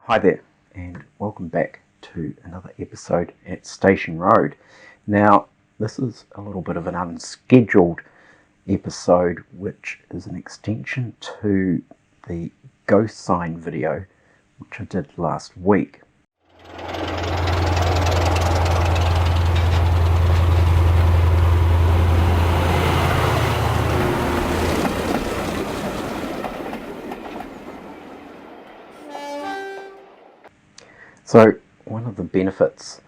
Hi there, and welcome back to another episode at Station Road. Now, this is a little bit of an unscheduled episode, which is an extension to the ghost sign video, which I did last week. So one of the benefits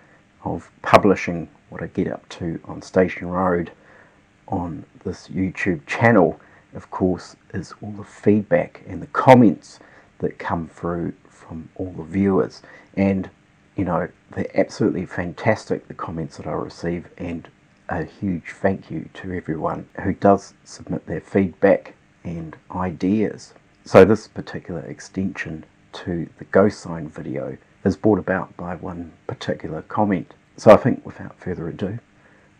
of publishing what I get up to on Station Road on this YouTube channel, of course, is all the feedback and the comments that come through from all the viewers. And, you know, they're absolutely fantastic, the comments that I receive, and a huge thank you to everyone who does submit their feedback and ideas. So this particular extension to the ghost sign video is brought about by one particular comment. So I think without further ado,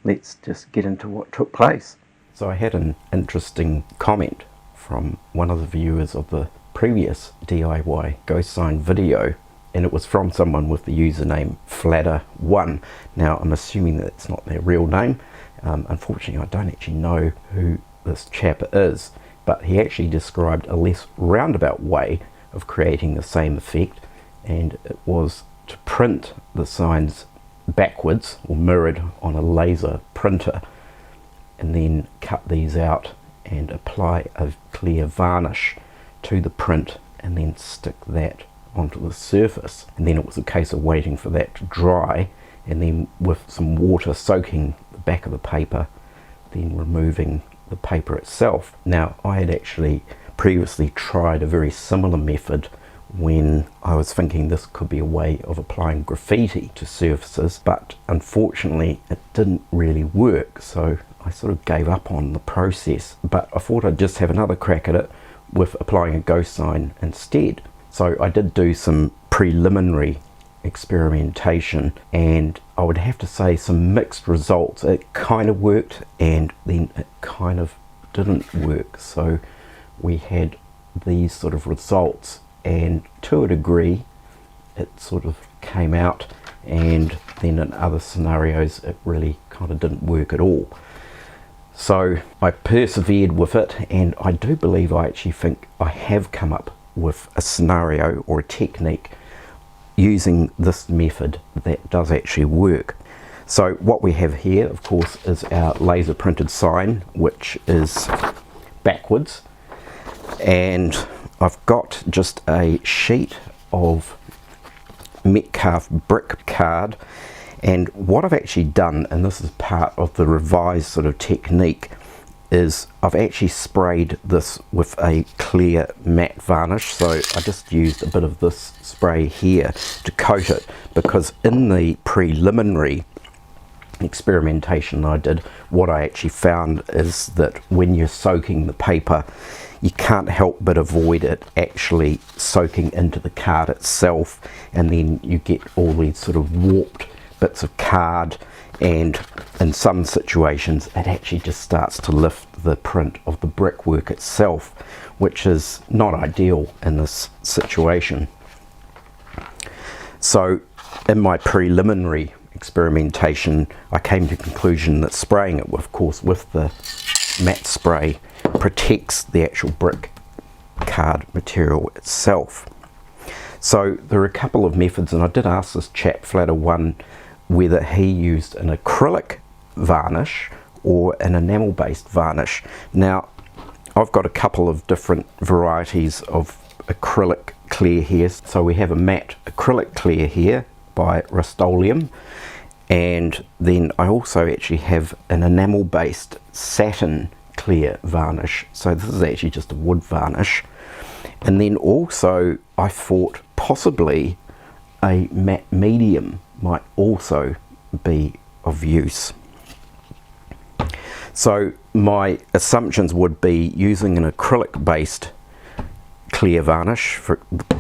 let's just get into what took place. So I had an interesting comment from one of the viewers of the previous DIY ghost sign video, and it was from someone with the username Fladder1. Now I'm assuming that's not their real name. Unfortunately, I don't actually know who this chap is, but he actually described a less roundabout way of creating the same effect, and it was to print the signs backwards or mirrored on a laser printer, and then cut these out and apply a clear varnish to the print and then stick that onto the surface. And then it was a case of waiting for that to dry, and then with some water soaking the back of the paper, then removing the paper itself. Now, I had actually previously tried a very similar method when I was thinking this could be a way of applying graffiti to surfaces, but unfortunately it didn't really work, so I sort of gave up on the process. But I thought I'd just have another crack at it with applying a ghost sign instead. So I did do some preliminary experimentation, and I would have to say some mixed results. It kind of worked, and then it kind of didn't work. So we had these sort of results, and to a degree it sort of came out, and then in other scenarios it really kind of didn't work at all. So I persevered with it, and I do believe, I actually think I have come up with a scenario or a technique using this method that does actually work. So what we have here, of course, is our laser printed sign, which is backwards, and I've got just a sheet of Metcalfe brick card, and what I've actually done, and this is part of the revised sort of technique, is I've actually sprayed this with a clear matte varnish. So I just used a bit of this spray here to coat it, because in the preliminary experimentation I did, what I actually found is that when you're soaking the paper, you can't help but avoid it actually soaking into the card itself, and then you get all these sort of warped bits of card, and in some situations it actually just starts to lift the print of the brickwork itself, which is not ideal in this situation. So in my preliminary experimentation, I came to the conclusion that spraying it, of course, with the matte spray protects the actual brick card material itself. So there are a couple of methods, and I did ask this chap Fladder1 whether he used an acrylic varnish or an enamel based varnish. Now I've got a couple of different varieties of acrylic clear here. So we have a matte acrylic clear here by Rust-Oleum, and then I also actually have an enamel based satin clear varnish. So this is actually just a wood varnish. And then also I thought possibly a matte medium might also be of use. So my assumptions would be using an acrylic based clear varnish,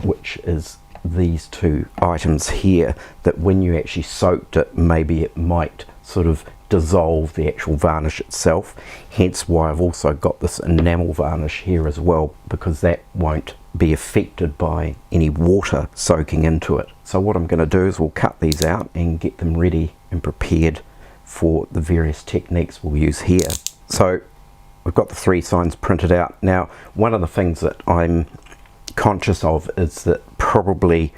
which is these two items here, that when you actually soaked it, maybe it might sort of dissolve the actual varnish itself, hence why I've also got this enamel varnish here as well, because that won't be affected by any water soaking into it. So what I'm going to do is we'll cut these out and get them ready and prepared for the various techniques we'll use here. So we've got the 3 signs printed out. Now, one of the things that I'm conscious of is that probably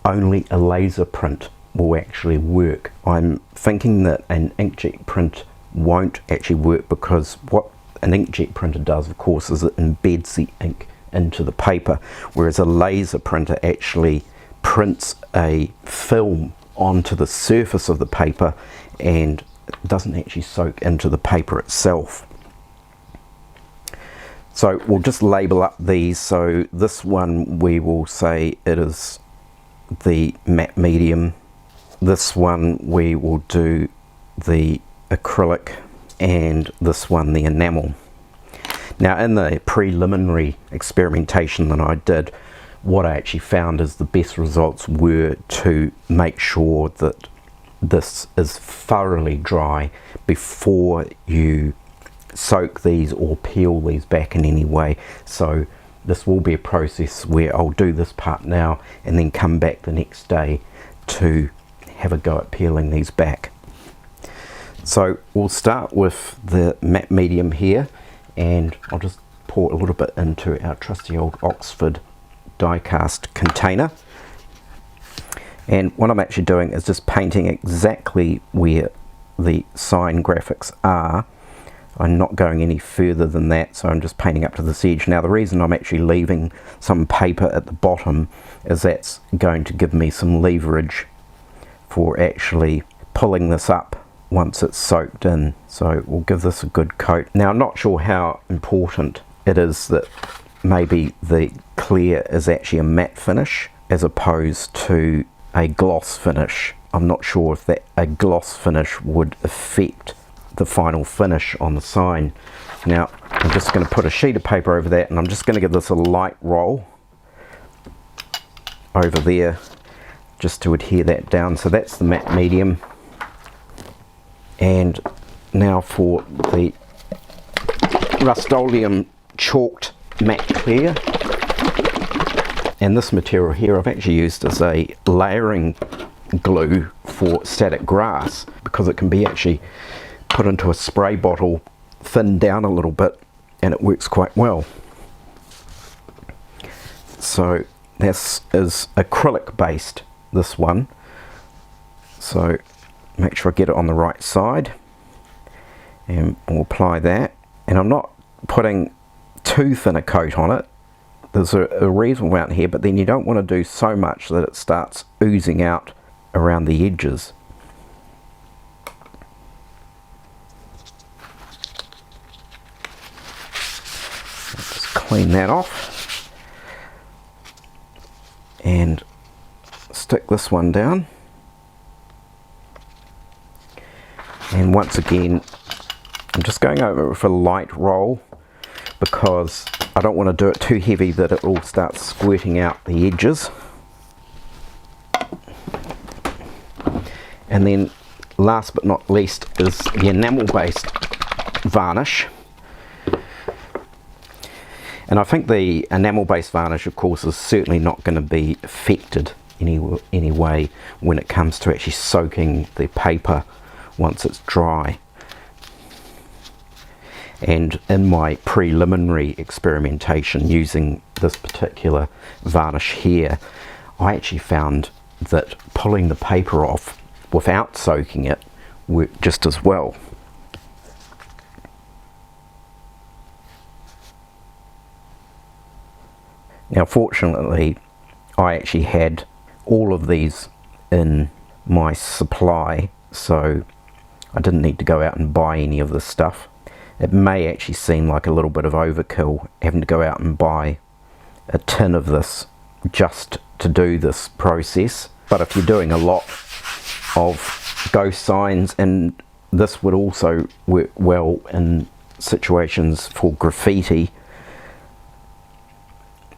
only a laser print will actually work. I'm thinking that an inkjet print won't actually work, because what an inkjet printer does, of course, is it embeds the ink into the paper, whereas a laser printer actually prints a film onto the surface of the paper and doesn't actually soak into the paper itself. So we'll just label up these. So this one we will say it is the matte medium. This one we will do the acrylic, and this one the enamel. Now, in the preliminary experimentation that I did, what I actually found is the best results were to make sure that this is thoroughly dry before you soak these or peel these back in any way. So this will be a process where I'll do this part now and then come back the next day to have a go at peeling these back. So we'll start with the matte medium here, and I'll just pour a little bit into our trusty old Oxford die cast container. And what I'm actually doing is just painting exactly where the sign graphics are. I'm not going any further than that, so I'm just painting up to this edge. Now, the reason I'm actually leaving some paper at the bottom is that's going to give me some leverage for actually pulling this up once it's soaked in. So we'll give this a good coat. Now, I'm not sure how important it is that maybe the clear is actually a matte finish as opposed to a gloss finish. I'm not sure if that a gloss finish would affect the final finish on the sign. Now, I'm just going to put a sheet of paper over that, and I'm just going to give this a light roll over there just to adhere that down. So that's the matte medium. And now for the Rust-Oleum chalked matte clear. And this material here I've actually used as a layering glue for static grass, because it can be actually put into a spray bottle, thinned down a little bit, and it works quite well. So this is acrylic based, this one. So make sure I get it on the right side, and we'll apply that. And I'm not putting too thin a coat on it. There's a reasonable amount here, but then you don't want to do so much that it starts oozing out around the edges. Just clean that off and stick this one down. And once again, I'm just going over it with a light roll, because I don't want to do it too heavy that it all starts squirting out the edges. And then last but not least is the enamel based varnish. And I think the enamel based varnish, of course, is certainly not going to be affected any way when it comes to actually soaking the paper once it's dry. And in my preliminary experimentation using this particular varnish here, I actually found that pulling the paper off without soaking it worked just as well. Now, fortunately, I actually had all of these in my supply, so I didn't need to go out and buy any of this stuff. It may actually seem like a little bit of overkill having to go out and buy a tin of this just to do this process, but if you're doing a lot of ghost signs, and this would also work well in situations for graffiti,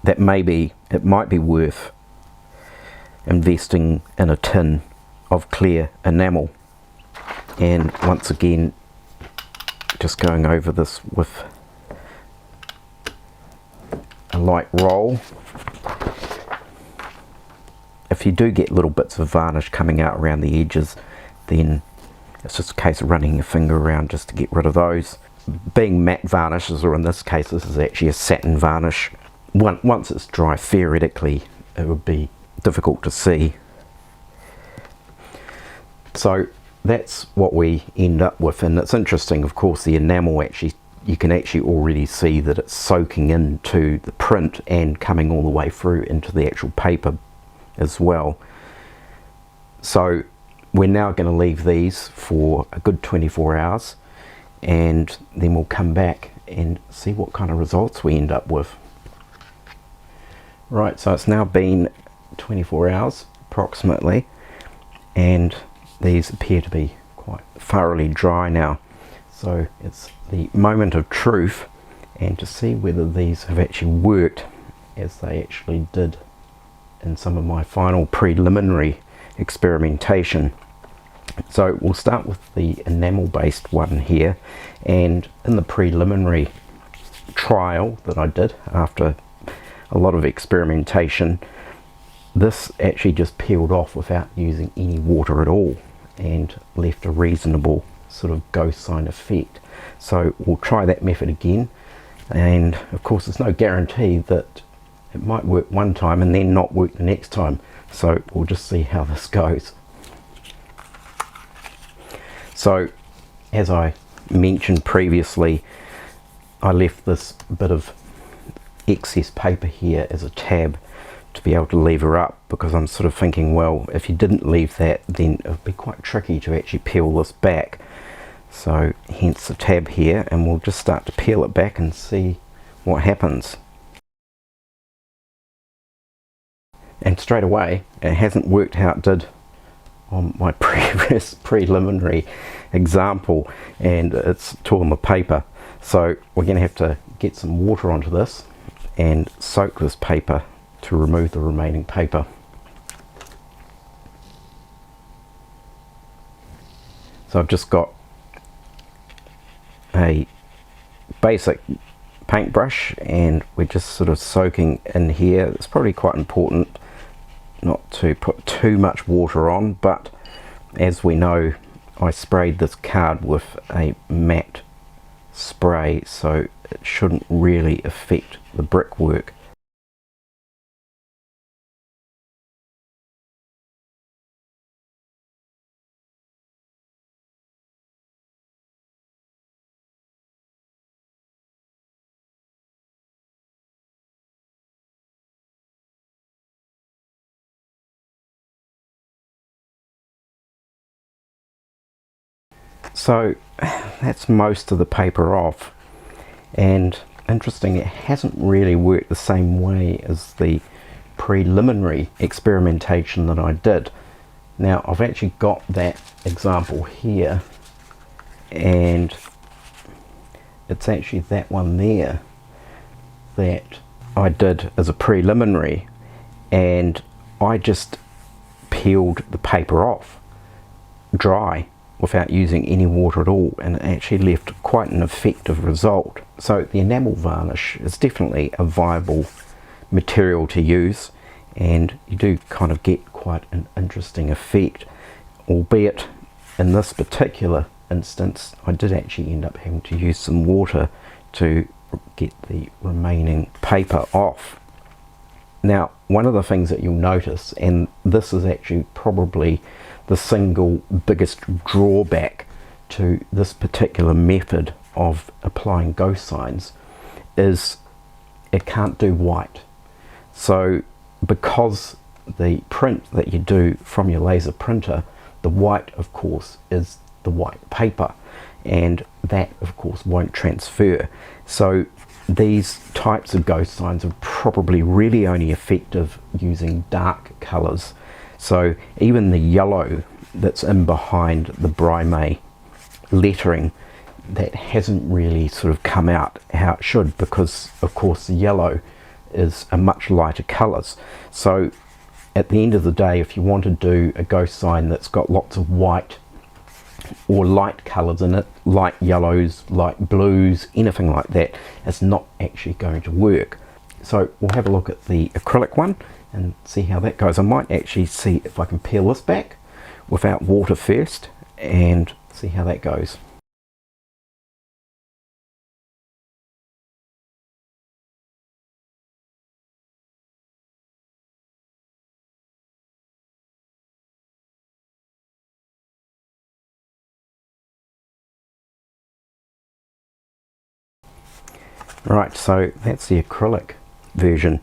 that maybe it might be worth investing in a tin of clear enamel. And once again, just going over this with a light roll if you do get little bits of varnish coming out around the edges, then it's just a case of running your finger around just to get rid of those. Being matte varnishes, or in this case this is actually a satin varnish, once it's dry, theoretically it would be difficult to see. So that's what we end up with, and it's interesting, of course, the enamel actually, you can actually already see that it's soaking into the print and coming all the way through into the actual paper as well. So we're now going to leave these for a good 24 hours, and then we'll come back and see what kind of results we end up with. Right, so it's now been 24 hours approximately, and these appear to be quite thoroughly dry now. So it's the moment of truth, and to see whether these have actually worked as they actually did in some of my final preliminary experimentation. So we'll start with the enamel based one here, and in the preliminary trial that I did after a lot of experimentation, this actually just peeled off without using any water at all and left a reasonable sort of ghost sign effect. So we'll try that method again, and of course there's no guarantee that it might work one time and then not work the next time, so we'll just see how this goes. So as I mentioned previously, I left this bit of excess paper here as a tab to be able to lever up, because I'm sort of thinking, well, if you didn't leave that, then it would be quite tricky to actually peel this back. So hence the tab here, and we'll just start to peel it back and see what happens. And straight away, it hasn't worked how it did on my previous preliminary example, and it's torn the paper. So we're going to have to get some water onto this and soak this paper to remove the remaining paper. So I've just got a basic paintbrush, and we're just sort of soaking in here. It's probably quite important not to put too much water on, but as we know, I sprayed this card with a matte spray, so it shouldn't really affect the brickwork. So that's most of the paper off, and interesting, it hasn't really worked the same way as the preliminary experimentation that I did. Now I've actually got that example here, and it's actually that one there that I did as a preliminary, and I just peeled the paper off dry without using any water at all, and it actually left quite an effective result. So the enamel varnish is definitely a viable material to use, and you do kind of get quite an interesting effect, albeit in this particular instance I did actually end up having to use some water to get the remaining paper off. Now, one of the things that you'll notice, and this is actually probably the single biggest drawback to this particular method of applying ghost signs, is it can't do white. So because the print that you do from your laser printer, the white of course is the white paper, and that of course won't transfer. So these types of ghost signs are probably really only effective using dark colors. So even the yellow that's in behind the Brime lettering, that hasn't really sort of come out how it should, because of course the yellow is a much lighter colours. So at the end of the day, if you want to do a ghost sign that's got lots of white or light colours in it, light yellows, light blues, anything like that, it's not actually going to work. So we'll have a look at the acrylic one and see how that goes. I might actually see if I can peel this back without water first and see how that goes. Right, so that's the acrylic version,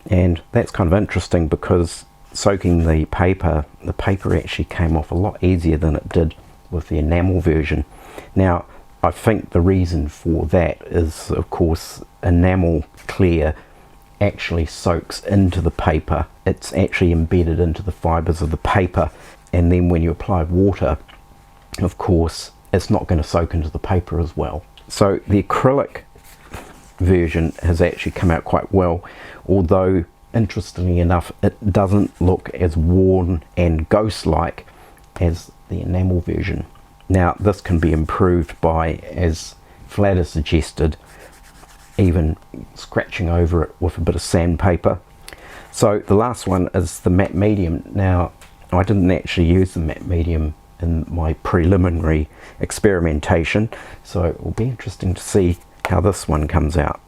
and that's kind of interesting because soaking the paper actually came off a lot easier than it did with the enamel version. Now, I think the reason for that is, of course, enamel clear actually soaks into the paper. It's actually embedded into the fibers of the paper, and then when you apply water, of course, it's not going to soak into the paper as well. So the acrylic version has actually come out quite well, although interestingly enough it doesn't look as worn and ghost-like as the enamel version. Now this can be improved by, as Vlad has suggested, even scratching over it with a bit of sandpaper. So the last one is the matte medium. Now I didn't actually use the matte medium in my preliminary experimentation, so it will be interesting to see how this one comes out.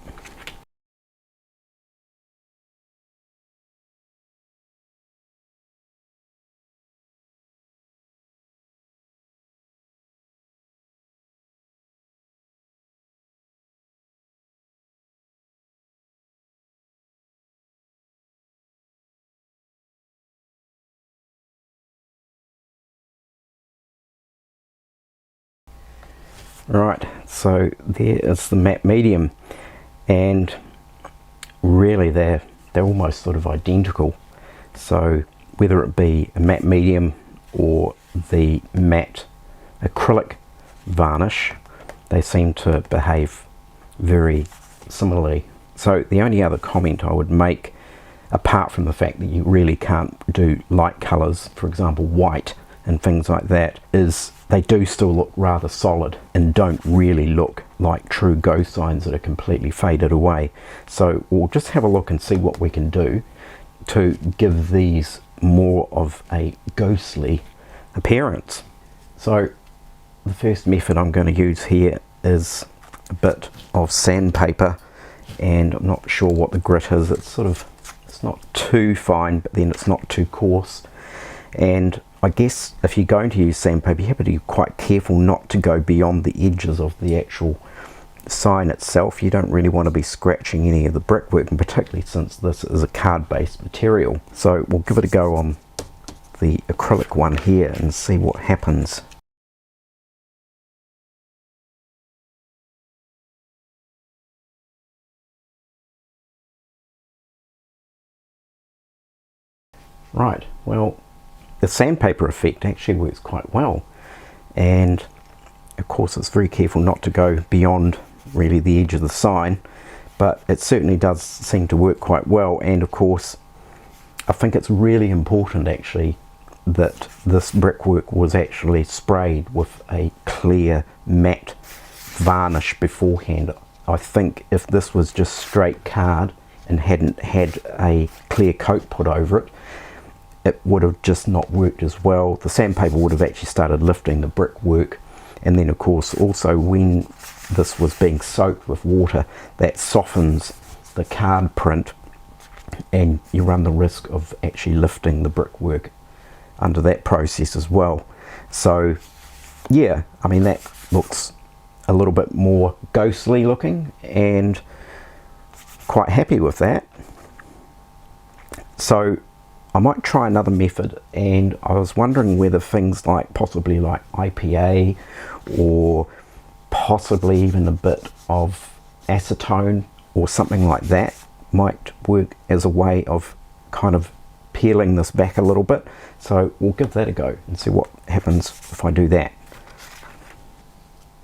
Right, so there is the matte medium, and really they're almost sort of identical. So whether it be a matte medium or the matte acrylic varnish, they seem to behave very similarly. So the only other comment I would make, apart from the fact that you really can't do light colours, for example white and things like that, is they do still look rather solid and don't really look like true ghost signs that are completely faded away. So we'll just have a look and see what we can do to give these more of a ghostly appearance. So the first method I'm going to use here is a bit of sandpaper, and I'm not sure what the grit is. It's not too fine, but then it's not too coarse. And I guess if you're going to use sandpaper, you have to be quite careful not to go beyond the edges of the actual sign itself. You don't really want to be scratching any of the brickwork, and particularly since this is a card-based material. So we'll give it a go on the acrylic one here and see what happens. Right, well, the sandpaper effect actually works quite well, and of course it's very careful not to go beyond really the edge of the sign, but it certainly does seem to work quite well. And of course I think it's really important actually that this brickwork was actually sprayed with a clear matte varnish beforehand. I think if this was just straight card and hadn't had a clear coat put over it, it would have just not worked as well. The sandpaper would have actually started lifting the brickwork, and then of course also when this was being soaked with water, that softens the card print and you run the risk of actually lifting the brickwork under that process as well. So yeah, I mean that looks a little bit more ghostly looking, and quite happy with that. So I might try another method, and I was wondering whether things like possibly like IPA or possibly even a bit of acetone or something like that might work as a way of kind of peeling this back a little bit. So we'll give that a go and see what happens if I do that.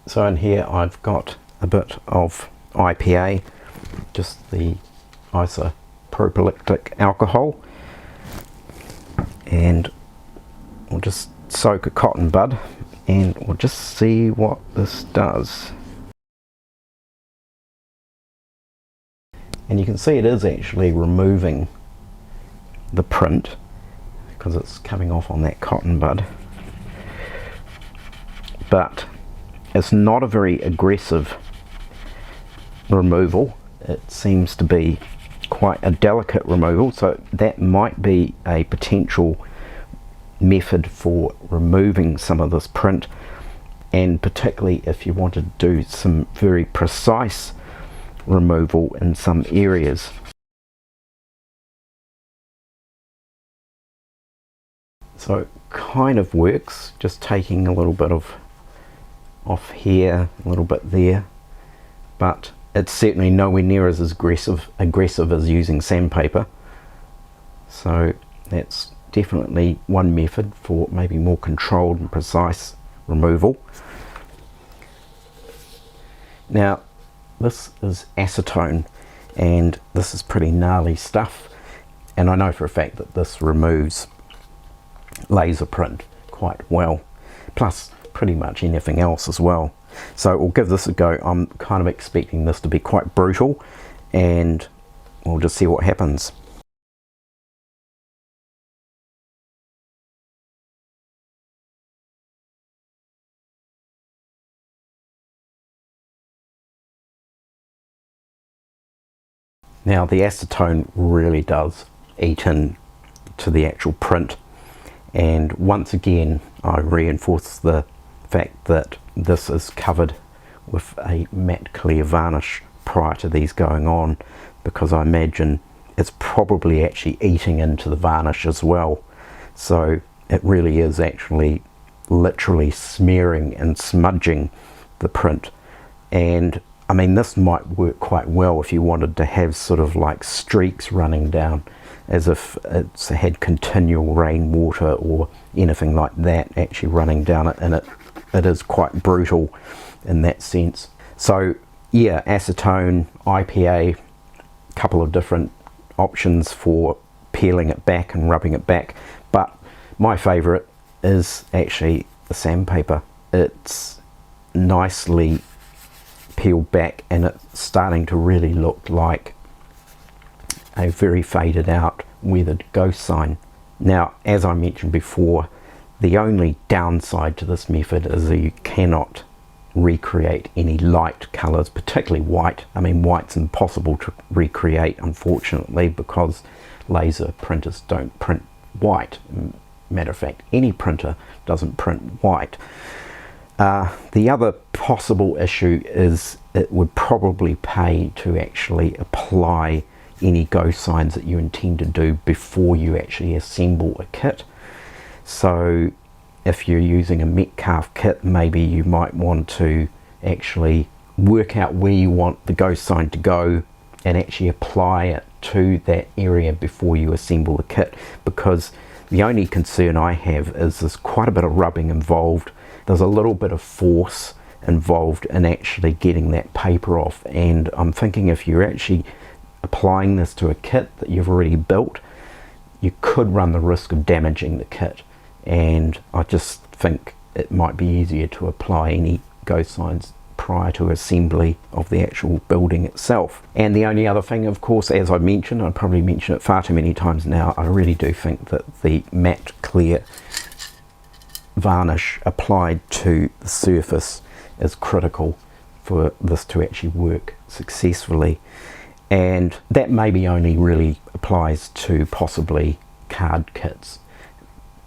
So in here I've got a bit of IPA, just the isopropylic alcohol, and we'll just soak a cotton bud and we'll just see what this does. And you can see it is actually removing the print because it's coming off on that cotton bud. But it's not a very aggressive removal. It seems to be quite a delicate removal, so that might be a potential method for removing some of this print, and particularly if you want to do some very precise removal in some areas. So it kind of works, just taking a little bit of off here, a little bit there, but it's certainly nowhere near as aggressive as using sandpaper. So that's definitely one method for maybe more controlled and precise removal. Now this is acetone, and this is pretty gnarly stuff, and I know for a fact that this removes laser print quite well, plus pretty much anything else as well. So we'll give this a go. I'm kind of expecting this to be quite brutal, and we'll just see what happens. Now the acetone really does eat in to the actual print, and once again I reinforce the fact that this is covered with a matte clear varnish prior to these going on, because I imagine it's probably actually eating into the varnish as well. So it really is actually literally smearing and smudging the print. And I mean, this might work quite well if you wanted to have sort of like streaks running down, as if it's had continual rainwater or anything like that actually running down it, and it is quite brutal in that sense. So yeah, acetone, IPA, a couple of different options for peeling it back and rubbing it back, but my favourite is actually the sandpaper. It's nicely peeled back, and it's starting to really look like a very faded out weathered ghost sign. Now, as I mentioned before, the only downside to this method is that you cannot recreate any light colours, particularly white. I mean, white's impossible to recreate, unfortunately, because laser printers don't print white. Matter of fact, any printer doesn't print white. The other possible issue is it would probably pay to actually apply any ghost signs that you intend to do before you actually assemble a kit. So if you're using a Metcalfe kit, maybe you might want to actually work out where you want the ghost sign to go and actually apply it to that area before you assemble the kit, because the only concern I have is there's quite a bit of rubbing involved. There's a little bit of force involved in actually getting that paper off, and I'm thinking if you're actually applying this to a kit that you've already built, you could run the risk of damaging the kit, and I just think it might be easier to apply any ghost signs prior to assembly of the actual building itself. And the only other thing, of course, as I mentioned, I probably mentioned it far too many times now, I really do think that the matte clear varnish applied to the surface is critical for this to actually work successfully. And that maybe only really applies to possibly card kits.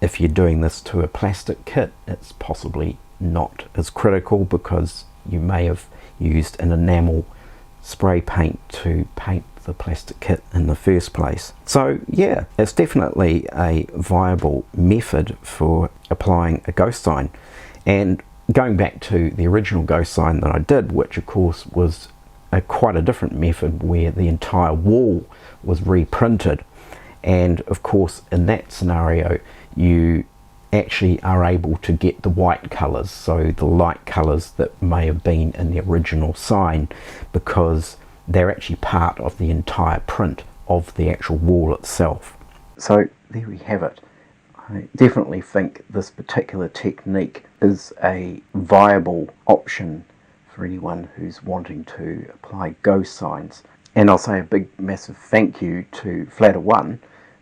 If you're doing this to a plastic kit, it's possibly not as critical, because you may have used an enamel spray paint to paint the plastic kit in the first place. So yeah, it's definitely a viable method for applying a ghost sign. And going back to the original ghost sign that I did, which of course was quite a different method where the entire wall was reprinted, and of course in that scenario you actually are able to get the white colours, so the light colours that may have been in the original sign, because they're actually part of the entire print of the actual wall itself. So there we have it. I definitely think this particular technique is a viable option for anyone who's wanting to apply ghost signs. And I'll say a big massive thank you to Flatter1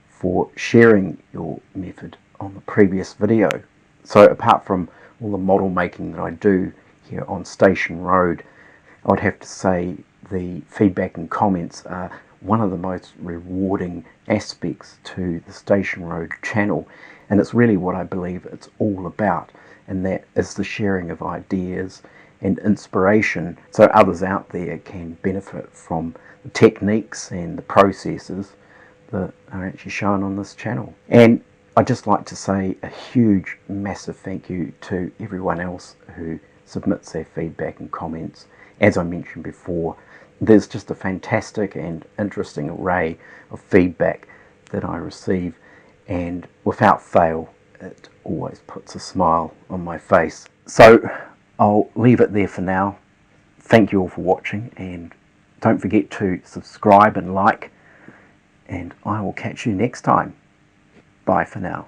for sharing your method on the previous video. So apart from all the model making that I do here on Station Road, I'd have to say the feedback and comments are one of the most rewarding aspects to the Station Road channel, and it's really what I believe it's all about, and that is the sharing of ideas and inspiration so others out there can benefit from the techniques and the processes that are actually shown on this channel. And I'd just like to say a huge, massive thank you to everyone else who submits their feedback and comments. As I mentioned before, there's just a fantastic and interesting array of feedback that I receive, and without fail, it always puts a smile on my face. So I'll leave it there for now. Thank you all for watching, and don't forget to subscribe and like, and I will catch you next time. Bye for now.